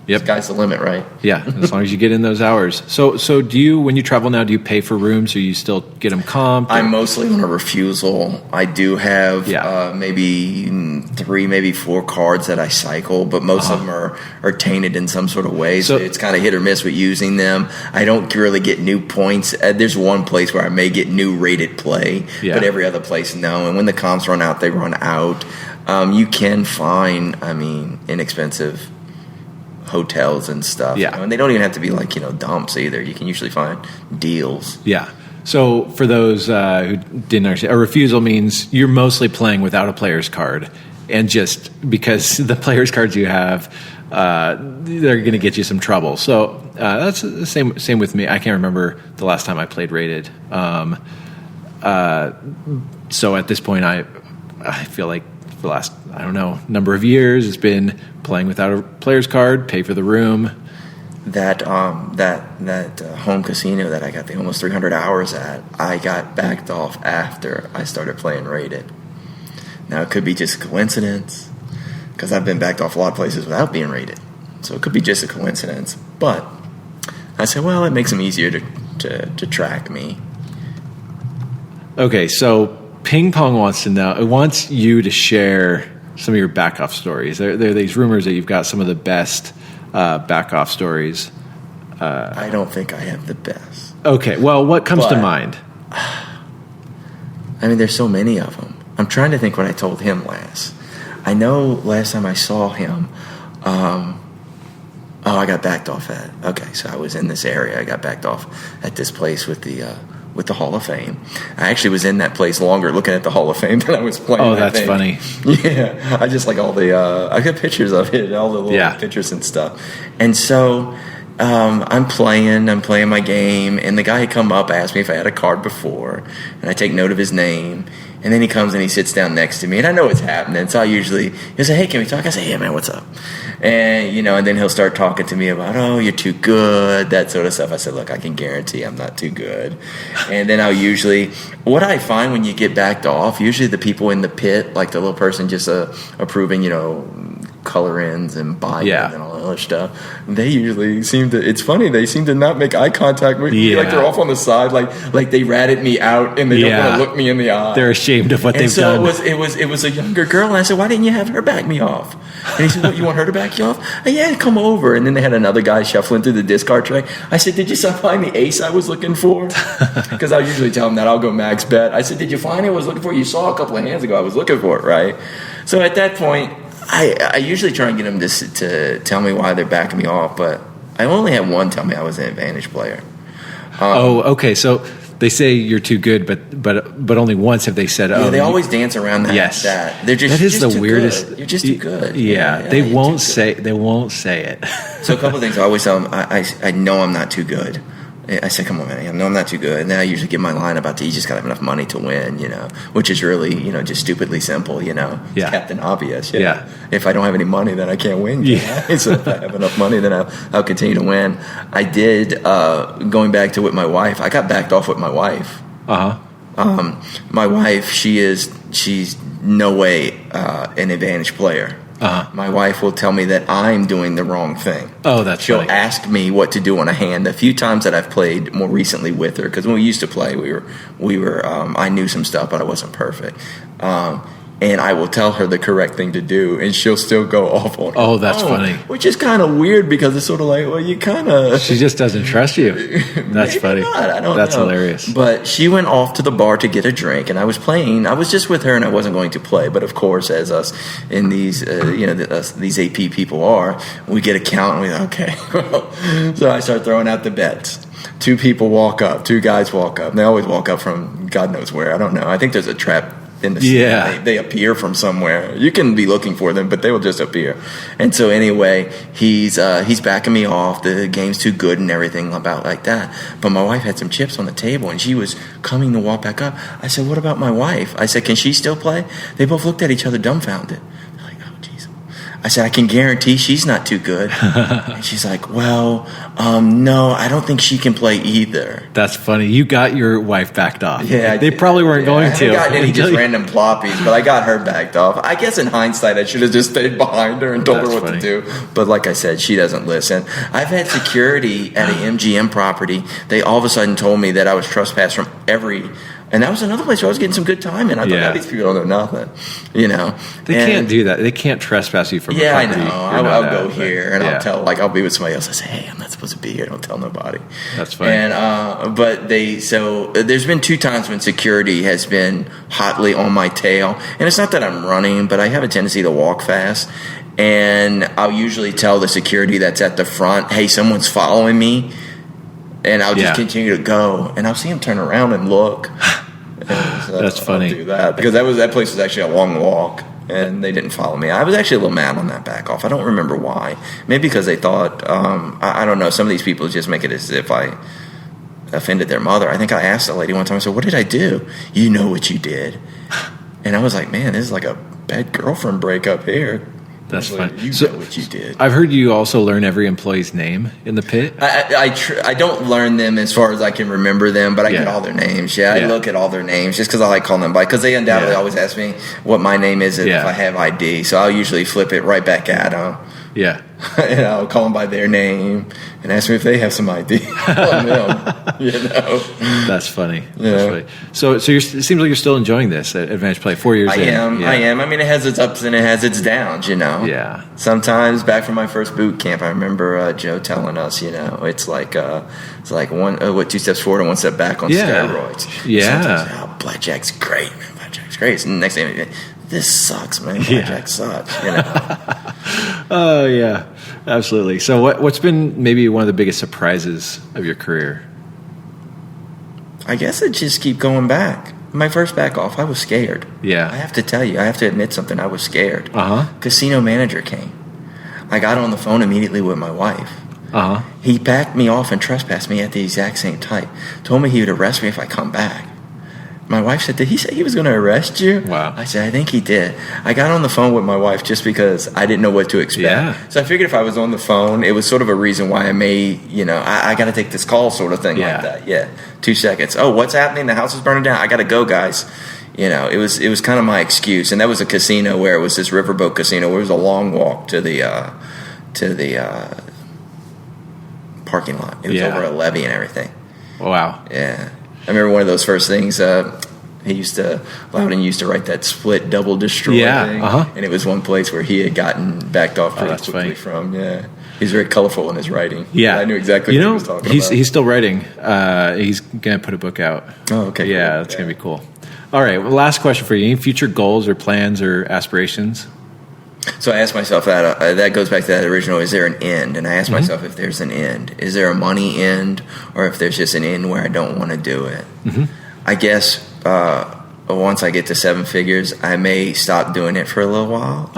Yep. Sky's the limit, right? Yeah, as long as you get in those hours. So do you, when you travel now, do you pay for rooms or you still get them comped? I'm mostly on a refusal. I do have maybe 3, maybe 4 cards that I cycle, but most of them are tainted in some sort of way. So it's kind of hit or miss with using them. I don't really get new points. There's one place where I may get new rated play, but every other place, no. And when the comps run out, they run out. You can find, inexpensive hotels and stuff. Yeah. And they don't even have to be like, dumps either. You can usually find deals. Yeah. So for those who didn't understand, a refusal means you're mostly playing without a player's card. And just because the player's cards you have, they're going to get you some trouble. So that's the same with me. I can't remember the last time I played rated. So at this point, I feel like for the last, number of years, it's been playing without a player's card, pay for the room. That home casino that I got the almost 300 hours at, I got backed off after I started playing rated. Now, it could be just a coincidence, because I've been backed off a lot of places without being rated. So it could be just a coincidence. But I said, well, it makes them easier to track me. Okay, so Ping Pong wants you to share some of your back-off stories. There are these rumors that you've got some of the best back-off stories. I don't think I have the best. Okay, well, what comes to mind? There's so many of them. I'm trying to think what I told him last. I know last time I saw him, I got backed off at. Okay, so I was in this area. I got backed off at this place with the Hall of Fame. I actually was in that place longer looking at the Hall of Fame than I was playing. Oh, that's funny. Yeah, I just like all the I got pictures of it, all the little pictures and stuff. And so I'm playing my game, and the guy had come up, asked me if I had a card before, and I take note of his name. And then he comes and he sits down next to me, and I know what's happening. So he'll say, hey, can we talk? I say, yeah, man, what's up? And, and then he'll start talking to me about, oh, you're too good, that sort of stuff. I said, look, I can guarantee I'm not too good. And then what I find when you get backed off, usually the people in the pit, like the little person just approving, color ins and buy-ins and all that other stuff, they usually it's funny, they seem to not make eye contact with me, like they're off on the side, like they ratted me out and they don't want to look me in the eye. They're ashamed of what they've done. It was a younger girl, and I said, why didn't you have her back me off? And he said, what, you want her to back you off? Yeah, come over. And then they had another guy shuffling through the discard tray. I said, did you find the ace I was looking for? Because I usually tell them that I'll go max bet. I said, did you find it I was looking for? You saw a couple of hands ago I was looking for it, right? So at that point, I usually try and get them to tell me why they're backing me off, but I only had one tell me I was an advantage player. Okay. So they say you're too good, but only once have they said, "Oh." Yeah, they always dance around that. Yes, that they're just. That is just the too weirdest. Good. You're just too good. Yeah, they won't say. They won't say it. So a couple of things I always tell them. I know I'm not too good. I said, come on, man, I know I'm not too good. And then I usually give my line about you just got to have enough money to win, which is really, just stupidly simple, Yeah. It's Captain Obvious. Yeah. If I don't have any money, then I can't win. Yeah. So if I have enough money, then I'll continue to win. I did, going back to with my wife, I got backed off with my wife. Uh-huh. My wife, she's no way an advantage player. Uh-huh. My wife will tell me that I'm doing the wrong thing. Oh, that's She'll funny. ask me what to do on a hand. A few times that I've played more recently with her, because when we used to play, we were I knew some stuff, but I wasn't perfect. And I will tell her the correct thing to do, and she'll still go off on her. Oh, that's funny. Which is kind of weird, because it's sort of like, well, you kind of... She just doesn't trust you. That's funny. Not, I don't That's know. hilarious. But she went off to the bar to get a drink, and I was playing. I was just with her, and I wasn't going to play. But, of course, as us in these, these AP people are, we get a count, and we're like, okay. So I start throwing out the bets. Two guys walk up. And they always walk up from God knows where. I don't know. I think there's a trap in the scene. They appear from somewhere. You can be looking for them, but they will just appear. And so anyway, he's backing me off. The game's too good and everything about like that. But my wife had some chips on the table, and she was coming to walk back up. I said, "What about my wife?" I said, "Can she still play?" They both looked at each other dumbfounded. They're like, "Oh, jeez." I said, "I can guarantee she's not too good." And she's like, "Well, no, I don't think she can play either." That's funny. You got your wife backed off. Yeah, they probably weren't going I to. haven't gotten any just random ploppies, but I got her backed off. I guess in hindsight, I should have just stayed behind her and told her what to do. But like I said, she doesn't listen. I've had security at an MGM property. They all of a sudden told me that I was trespassed from and that was another place where I was getting some good time, and I thought, these people don't know nothing, They can't do that. They can't trespass you from a property. I know. I'll go here, and I'll tell, I'll be with somebody else. I say, "Hey, I'm not supposed to be here. Don't tell nobody." That's funny. And but there's been 2 times when security has been hotly on my tail, and it's not that I'm running, but I have a tendency to walk fast, and I'll usually tell the security that's at the front, "Hey, someone's following me." And I'll just continue to go, and I'll see him turn around and look. That's funny. I'll do that because that place was actually a long walk, and they didn't follow me. I was actually a little mad on that back off. I don't remember why. Maybe because they thought I don't know. Some of these people just make it as if I offended their mother. I think I asked the lady one time. I said, "What did I do?" "You know what you did." And I was like, "Man, this is like a bad girlfriend breakup here." That's funny. You know what you did. I've heard you also learn every employee's name in the pit. I don't learn them as far as I can remember them, but I get all their names. I look at all their names just because I like calling them by, because they undoubtedly always ask me what my name is if I have ID. So I'll usually flip it right back at them. Yeah. And I'll call them by their name and ask me if they have some ID on them. That's funny. Yeah. That's funny. So it seems like you're still enjoying this at Advantage Play. 4 years in. I am. I mean, it has its ups and it has its downs, Yeah. Sometimes back from my first boot camp, I remember Joe telling us, it's like 2 steps forward and 1 step back on steroids. Yeah. Sometimes, blackjack's great, man. Blackjack's great. And the next thing, this sucks, man. Blackjack sucks. Oh yeah, absolutely. So what's been maybe one of the biggest surprises of your career? I guess I just keep going back. My first back off, I was scared. Yeah. I have to tell you, I have to admit something. I was scared. Casino manager came. I got on the phone immediately with my wife. He backed me off and trespassed me at the exact same time. Told me he would arrest me if I come back. My wife said, "Did he say he was going to arrest you?" Wow. I said, "I think he did." I got on the phone with my wife just because I didn't know what to expect. Yeah. So I figured if I was on the phone, it was sort of a reason why I may, I got to take this call sort of thing like that. Yeah. 2 seconds. "Oh, what's happening? The house is burning down. I got to go, guys." It was kind of my excuse. And that was a casino where it was this riverboat casino where it was a long walk to the parking lot. It was over a levee and everything. Wow. Yeah. I remember one of those first things. Loudon used to write that split double destroy thing, and it was one place where he had gotten backed off pretty quickly from. Yeah, he's very colorful in his writing. Yeah, I knew exactly what he was talking about. He's still writing. He's gonna put a book out. Oh, okay. Yeah, cool. That's gonna be cool. All right, well, last question for you: any future goals or plans or aspirations? So I asked myself that. That goes back to that original. Is there an end? And I asked myself if there's an end. Is there a money end, or if there's just an end where I don't want to do it? I guess once I get to 7 figures, I may stop doing it for a little while.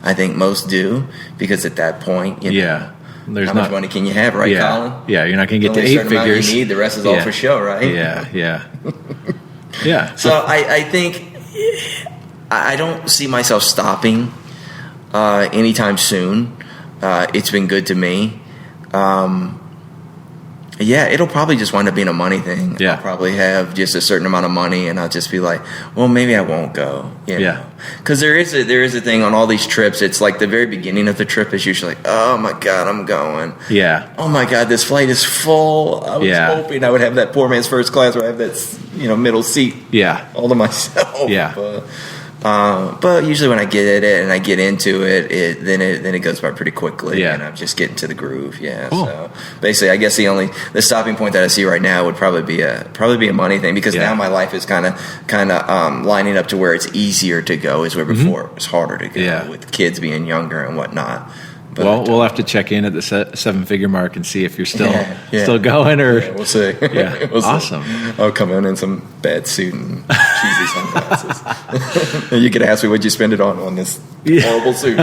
I think most do, because at that point, there's how much money can you have, right, Colin? Yeah, you're not going to get to 8 figures. You need the rest is all for show, right? Yeah. So I think I don't see myself stopping anytime soon. It's been good to me. It'll probably just wind up being a money thing. I'll probably have just a certain amount of money, and I'll just be like, well, maybe I won't go. Because there is a thing on all these trips. It's like the very beginning of the trip is usually like, oh my God, I'm going. Yeah. Oh my God, this flight is full. I was hoping I would have that poor man's first class where I have that middle seat. All to myself. But usually when I get at it and I get into it, then it goes by pretty quickly, and I'm just getting to the groove. Cool. So basically, I guess the stopping point that I see right now would probably be a money thing, because now my life is kind of lining up to where it's easier to go, is where before it was harder to go with kids being younger and whatnot. But, well, we'll have to check in at the 7-figure mark and see if you're still going, or we'll see. Yeah, we'll awesome. See. I'll come in some bad suit and cheesy sunglasses. You could ask me what'd you spend it on this horrible suit.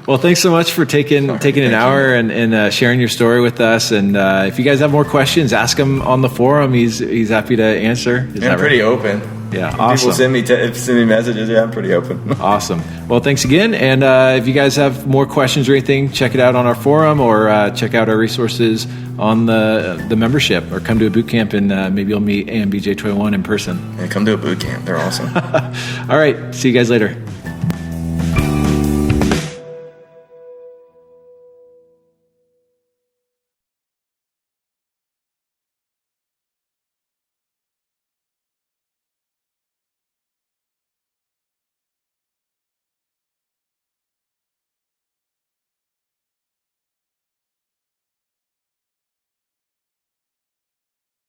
Well, thanks so much for taking an hour and sharing your story with us. And if you guys have more questions, ask him on the forum. He's happy to answer. I'm pretty open. Yeah, awesome. People send me messages. Yeah, I'm pretty open. Awesome. Well, thanks again. And if you guys have more questions or anything, check it out on our forum, or check out our resources on the membership, or come to a boot camp, and maybe you'll meet ambj21 in person. Yeah, come to a boot camp. They're awesome. All right. See you guys later.